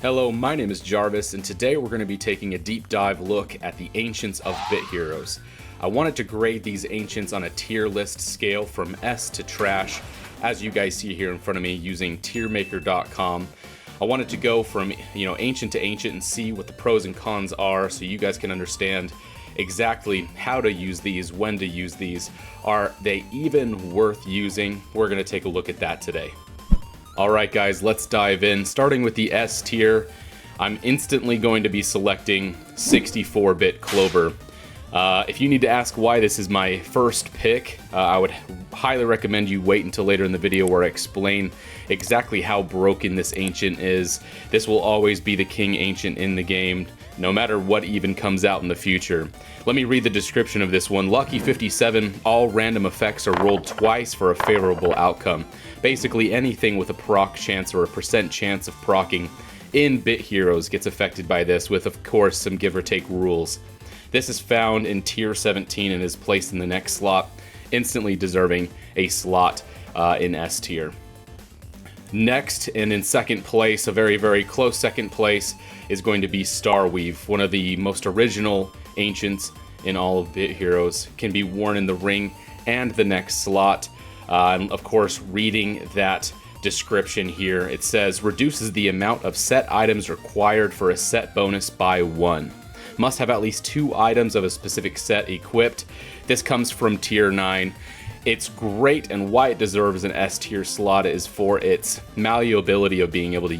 Hello, my name is Jarvis, and today we're going to be taking a deep dive look at the Ancients of Bit Heroes. I wanted to grade these Ancients on a tier list scale from S to trash, as you guys see here in front of me using tiermaker.com. I wanted to go from ancient to ancient and see what the pros and cons are so you guys can understand exactly how to use these, when to use these. Are they even worth using? We're going to take a look at that today. Alright guys, let's dive in. Starting with the S tier, I'm instantly going to be selecting 64-bit Clover. If you need to ask why this is my first pick, I would highly recommend you wait until later in the video where I explain exactly how broken this Ancient is. This will always be the king Ancient in the game, no matter what even comes out in the future. Let me read the description of this one. Lucky 57, all random effects are rolled twice for a favorable outcome. Basically anything with a proc chance or a percent chance of proccing in Bit Heroes gets affected by this, with of course some give or take rules. This is found in tier 17 and is placed in the next slot, instantly deserving a slot in S tier. Next, and in second place, a very, very close second place, is going to be Starweave, one of the most original Ancients in all of Bit Heroes. Can be worn in the ring and the next slot. And of course, reading that description here, it says, reduces the amount of set items required for a set bonus by 1. Must have at least 2 items of a specific set equipped. This comes from tier 9. It's great, and why it deserves an S tier slot is for its malleability of being able to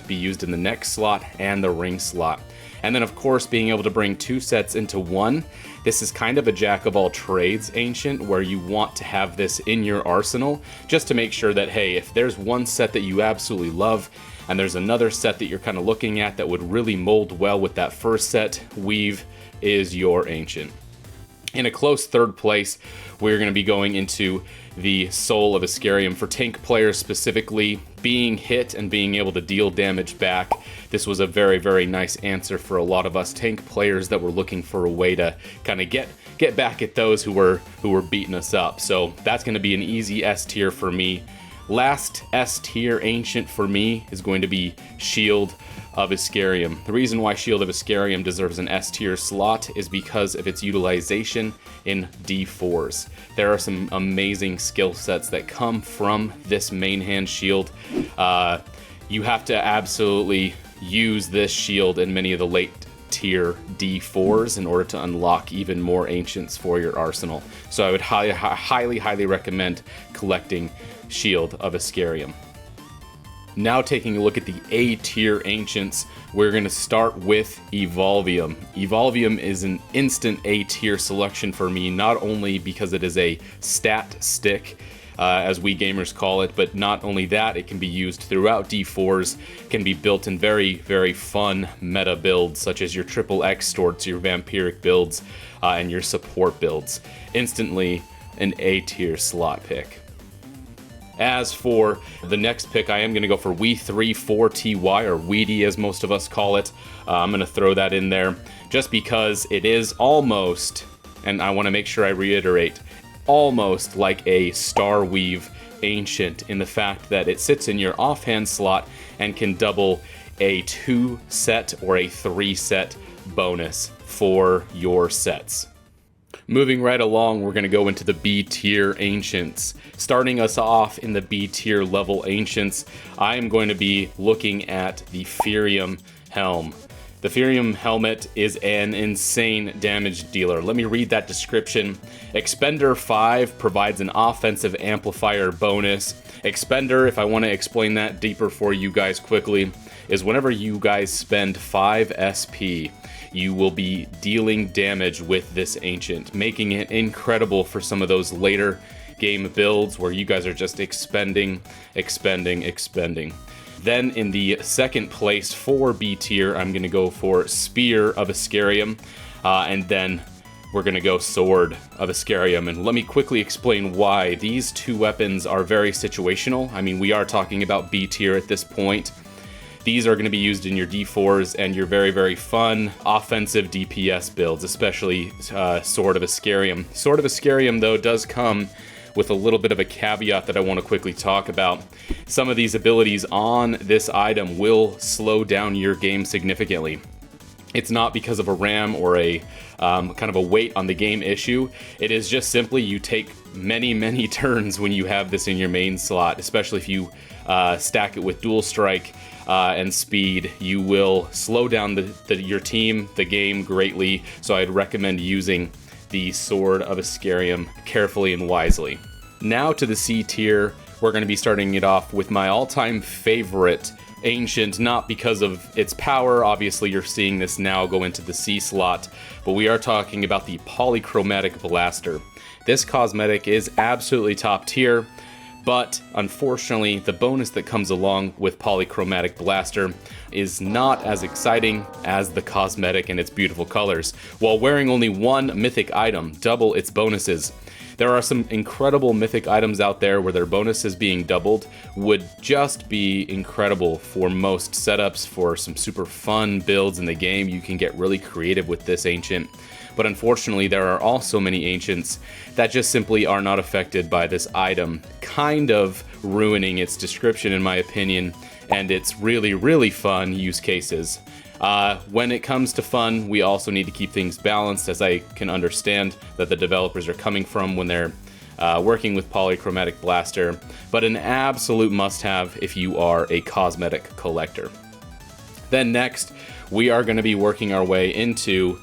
be used in the next slot and the ring slot. And then of course being able to bring 2 sets into one. This is kind of a jack of all trades Ancient, where you want to have this in your arsenal just to make sure that, hey, if there's one set that you absolutely love and there's another set that you're kind of looking at that would really mold well with that first set, Weave is your Ancient. In a close third place, we're going to be going into the Soul of Askarium. For tank players specifically, being hit and being able to deal damage back, this was a very, very nice answer for a lot of us tank players that were looking for a way to kind of get back at those who were beating us up. So that's going to be an easy S tier for me. Last S tier Ancient for me is going to be Shield of Askarium. The reason why Shield of Askarium deserves an S tier slot is because of its utilization in D4s. There are some amazing skill sets that come from this main hand shield. You have to absolutely use this shield in many of the late tier D4s in order to unlock even more Ancients for your arsenal. So I would highly recommend collecting Shield of Askarium. Now taking a look at the A tier Ancients, we're going to start with Evolvium. Evolvium is an instant A tier selection for me, not only because it is a stat stick, as we gamers call it, but not only that, it can be used throughout D4s, can be built in very, very fun meta builds, such as your triple X Storts, your vampiric builds, and your support builds. Instantly an A tier slot pick. As for the next pick, I am going to go for We34TY, or Weedy as most of us call it. I'm going to throw that in there just because it is almost, and I want to make sure I reiterate, almost like a Starweave Ancient in the fact that it sits in your offhand slot and can double a 2 set or a 3 set bonus for your sets. Moving right along, we're going to go into the B tier Ancients. Starting us off in the B tier level Ancients, I am going to be looking at the Firium Helm. The Firium Helmet is an insane damage dealer. Let me read that description. Expender 5 provides an offensive amplifier bonus. Expender, if I want to explain that deeper for you guys quickly, is whenever you guys spend 5 SP, you will be dealing damage with this Ancient, making it incredible for some of those later game builds where you guys are just expending. Then in the second place for B tier, I'm going to go for Spear of Askarium, and then we're going to go Sword of Askarium. And let me quickly explain why. These 2 weapons are very situational. I mean, we are talking about B tier at this point. These are going to be used in your D4s and your very, very fun offensive DPS builds, especially Sword of Askarium. Sword of Askarium, though, does come with a little bit of a caveat that I want to quickly talk about. Some of these abilities on this item will slow down your game significantly. It's not because of a RAM or a kind of a weight on the game issue. It is just simply you take many turns when you have this in your main slot, especially if you stack it with dual strike and speed. You will slow down your team, the game greatly. So I'd recommend using the Sword of Askarium carefully and wisely. Now to the C tier, we're going to be starting it off with my all-time favorite Ancient, not because of its power, obviously you're seeing this now go into the C slot, but we are talking about the Polychromatic Blaster. This cosmetic is absolutely top tier, but unfortunately the bonus that comes along with Polychromatic Blaster is not as exciting as the cosmetic and its beautiful colors. While wearing only one mythic item, double its bonuses. There are some incredible mythic items out there where their bonuses being doubled would just be incredible for most setups, for some super fun builds in the game. You can get really creative with this Ancient. But unfortunately, there are also many Ancients that just simply are not affected by this item, kind of ruining its description in my opinion, and its really fun use cases. When it comes to fun, we also need to keep things balanced, as I can understand that the developers are coming from when they're working with Polychromatic Blaster, but an absolute must-have if you are a cosmetic collector. Then next, we are going to be working our way into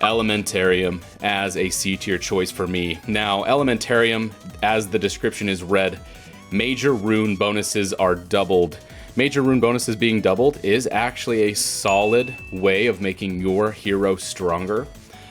Elementarium as a C tier choice for me. Now, Elementarium, as the description is read, major rune bonuses are doubled. Major rune bonuses being doubled is actually a solid way of making your hero stronger.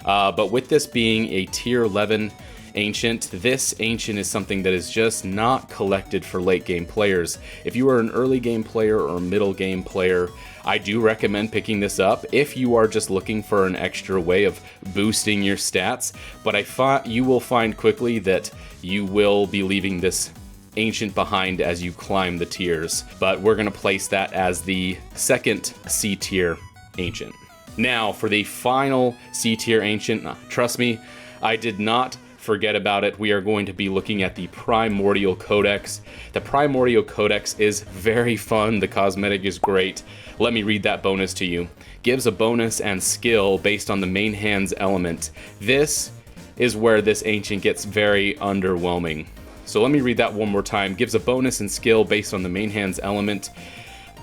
But with this being a tier 11 Ancient, this Ancient is something that is just not collected for late game players. If you are an early game player or middle game player, I do recommend picking this up if you are just looking for an extra way of boosting your stats. But you will find quickly that you will be leaving this Ancient behind as you climb the tiers, but we're going to place that as the second C tier Ancient. Now for the final C tier Ancient, trust me, I did not forget about it. We are going to be looking at the Primordial Codex. The Primordial Codex is very fun. The cosmetic is great. Let me read that bonus to you. Gives a bonus and skill based on the main hand's element. This is where this Ancient gets very underwhelming. So let me read that one more time. Gives a bonus and skill based on the main hand's element,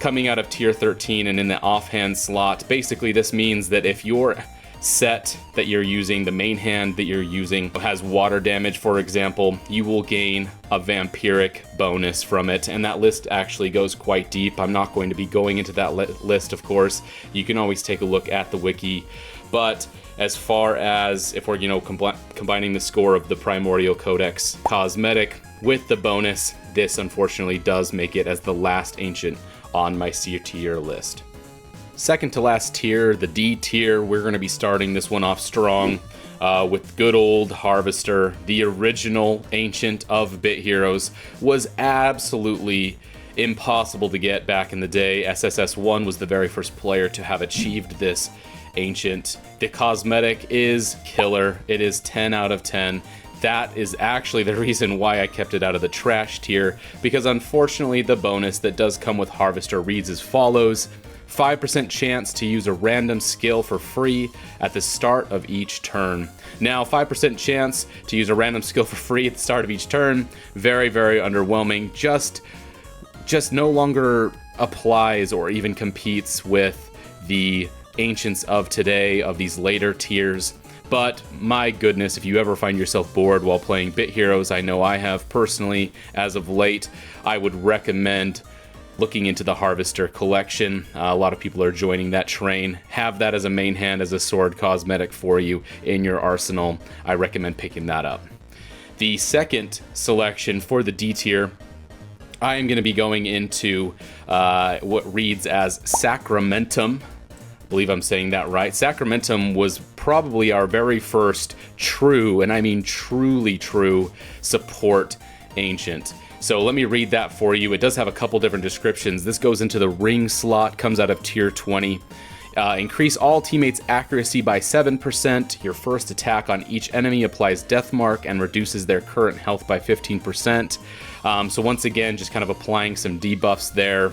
coming out of tier 13 and in the offhand slot. Basically, this means that if your set that you're using, the main hand that you're using, has water damage, for example, you will gain a vampiric bonus from it, and that list actually goes quite deep. I'm not going to be going into that list, of course. You can always take a look at the wiki, but as far as if we're, combining the score of the Primordial Codex cosmetic with the bonus, this unfortunately does make it as the last Ancient on my C tier list. Second to last tier, the D tier, we're going to be starting this one off strong with good old Harvester. The original Ancient of Bit Heroes was absolutely impossible to get back in the day. SSS1 was the very first player to have achieved this Ancient. The cosmetic is killer. It is 10 out of 10. That is actually the reason why I kept it out of the trash tier, because unfortunately the bonus that does come with Harvester reads as follows: 5% chance to use a random skill for free at the start of each turn. Now, 5% chance to use a random skill for free at the start of each turn, very underwhelming. Just no longer applies or even competes with the Ancients of today, of these later tiers. But my goodness, if you ever find yourself bored while playing Bit Heroes, I know I have personally as of late, I would recommend looking into the Harvester collection. A lot of people are joining that train. Have that as a main hand, as a sword cosmetic for you in your arsenal. I recommend picking that up. The second selection for the D tier, I am going to be going into what reads as Sacramentum. I believe I'm saying that right. Sacramentum was probably our very first true, and I mean truly true, support Ancient. So let me read that for you. It does have a couple different descriptions. This goes into the ring slot, comes out of tier 20. Increase all teammates' accuracy by 7%. Your first attack on each enemy applies Death Mark and reduces their current health by 15%. So once again, just kind of applying some debuffs there.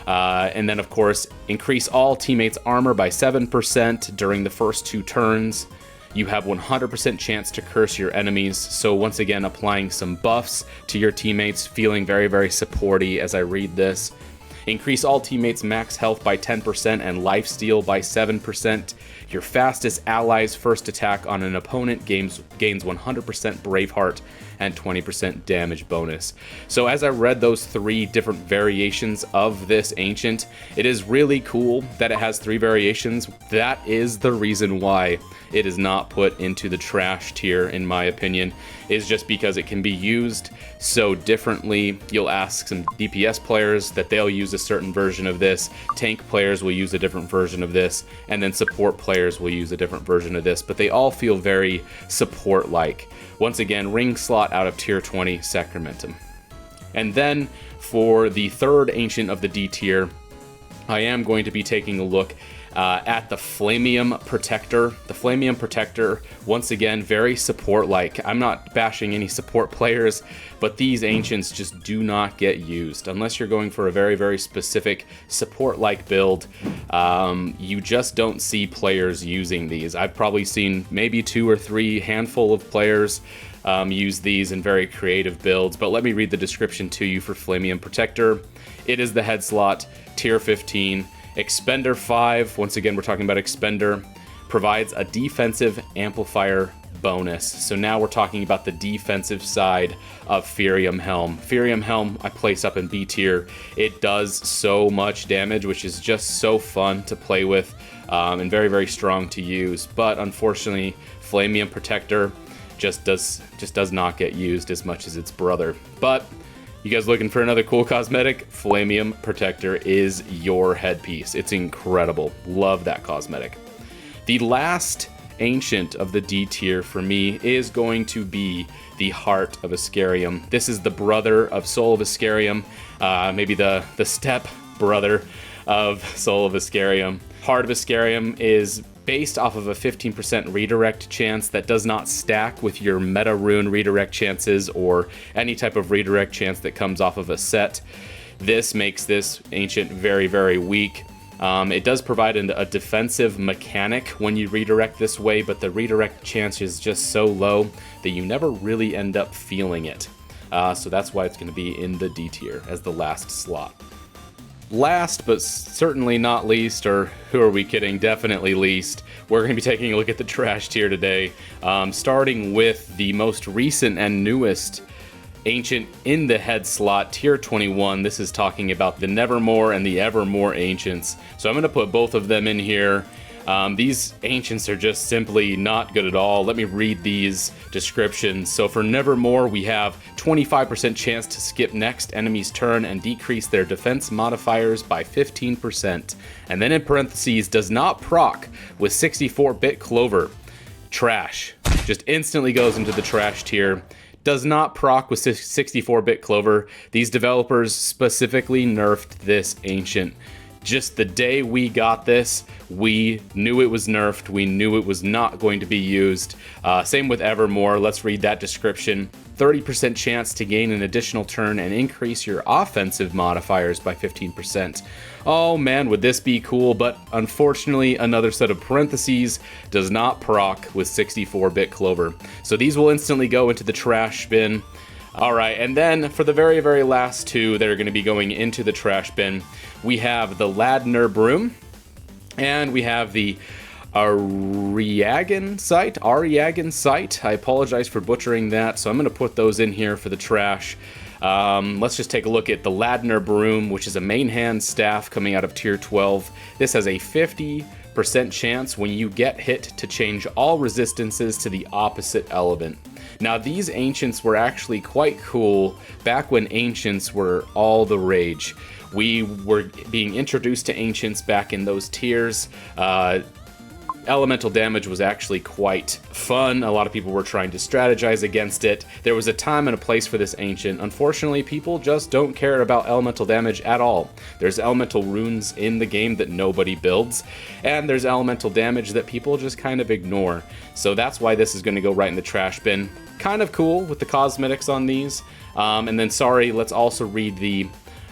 And then, of course, increase all teammates' armor by 7% during the first 2 turns. You have 100% chance to curse your enemies. So once again, applying some buffs to your teammates, feeling very, very supporty as I read this. Increase all teammates' max health by 10% and lifesteal by 7%. Your fastest ally's first attack on an opponent gains 100% Braveheart and 20% damage bonus. So as I read those 3 different variations of this ancient, it is really cool that it has 3 variations. That is the reason why it is not put into the trash tier, in my opinion, is just because it can be used so differently. You'll ask some DPS players that they'll use a certain version of this, tank players will use a different version of this, and then support players will use a different version of this, but they all feel very support-like. Once again, ring slot out of tier 20, Sacramentum. And then for the 3rd ancient of the D tier, I am going to be taking a look at the Flamium Protector. The Flamium Protector, once again, very support-like. I'm not bashing any support players, but these ancients just do not get used. Unless you're going for a very, very specific support-like build, you just don't see players using these. I've probably seen maybe 2 or 3 handful of players use these in very creative builds, but let me read the description to you for Flamium Protector. It is the head slot, tier 15, Expender 5, once again we're talking about Expender, provides a defensive amplifier bonus. So now we're talking about the defensive side of Firium Helm. Firium Helm I place up in B tier. It does so much damage, which is just so fun to play with and very, very strong to use. But unfortunately, Flamium Protector just does not get used as much as its brother. But you guys looking for another cool cosmetic? Flamium Protector is your headpiece. It's incredible. Love that cosmetic. The last ancient of the D tier for me is going to be the Heart of Askarium. This is the brother of Soul of Askarium, maybe the step brother of Soul of Askarium. Heart of Askarium is based off of a 15% redirect chance that does not stack with your meta rune redirect chances or any type of redirect chance that comes off of a set. This makes this ancient very, very weak. It does provide a defensive mechanic when you redirect this way, but the redirect chance is just so low that you never really end up feeling it. So that's why it's going to be in the D tier as the last slot. Last, but certainly not least, or who are we kidding, definitely least, we're going to be taking a look at the trash tier today, starting with the most recent and newest ancient in the head slot, tier 21. This is talking about the Nevermore and the Evermore ancients. So I'm going to put both of them in here. These ancients are just simply not good at all. Let me read these descriptions. So for Nevermore, we have 25% chance to skip next enemy's turn and decrease their defense modifiers by 15%. And then in parentheses, does not proc with 64-bit Clover. Trash. Just instantly goes into the trash tier. Does not proc with 64-bit Clover. These developers specifically nerfed this ancient. Just the day we got this, we knew it was nerfed. We knew it was not going to be used. Same with Evermore. Let's read that description. 30% chance to gain an additional turn and increase your offensive modifiers by 15%. Oh man, would this be cool, but unfortunately another set of parentheses, does not proc with 64-bit Clover. So these will instantly go into the trash bin. Alright, and then for the very, very last two that are going to be going into the trash bin, we have the Ladner Broom, and we have the Ariagan Site. I apologize for butchering that, so I'm going to put those in here for the trash. Let's just take a look at the Ladner Broom, which is a main hand staff coming out of tier 12. This has a 50% chance when you get hit to change all resistances to the opposite element. Now these ancients were actually quite cool back when ancients were all the rage. We were being introduced to ancients back in those tiers. elemental damage was actually quite fun. A lot of people were trying to strategize against it. There was a time and a place for this ancient. Unfortunately, people just don't care about elemental damage at all. There's elemental runes in the game that nobody builds, and there's elemental damage that people just kind of ignore. So that's why this is going to go right in the trash bin. Kind of cool with the cosmetics on these. And then, sorry, let's also read the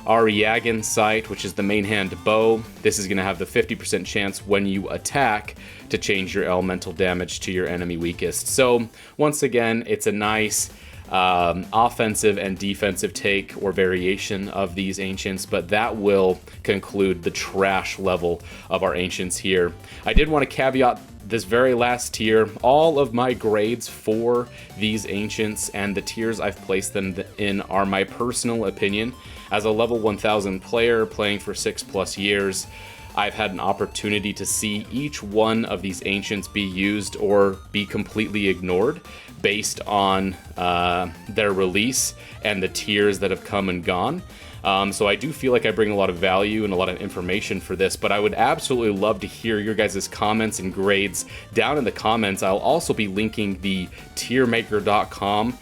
Ariagan sight, which is the main hand bow. This is going to have the 50% chance when you attack to change your elemental damage to your enemy weakest. So once again, it's a nice offensive and defensive take or variation of these ancients, but that will conclude the trash level of our ancients here. I did want to caveat this very last tier. All of my grades for these ancients and the tiers I've placed them in are my personal opinion. As a level 1000 player playing for 6+ years, I've had an opportunity to see each one of these ancients be used or be completely ignored based on their release and the tiers that have come and gone. So I do feel like I bring a lot of value and a lot of information for this, but I would absolutely love to hear your guys' comments and grades down in the comments. I'll also be linking the tiermaker.com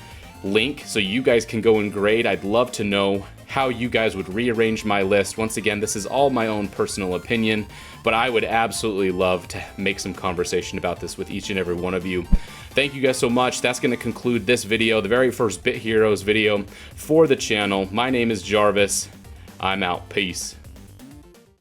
link so you guys can go and grade. I'd love to know how you guys would rearrange my list. Once again, this is all my own personal opinion, but I would absolutely love to make some conversation about this with each and every one of you. Thank you guys so much. That's going to conclude this video, the very first Bit Heroes video for the channel. My name is Jarvis. I'm out. Peace.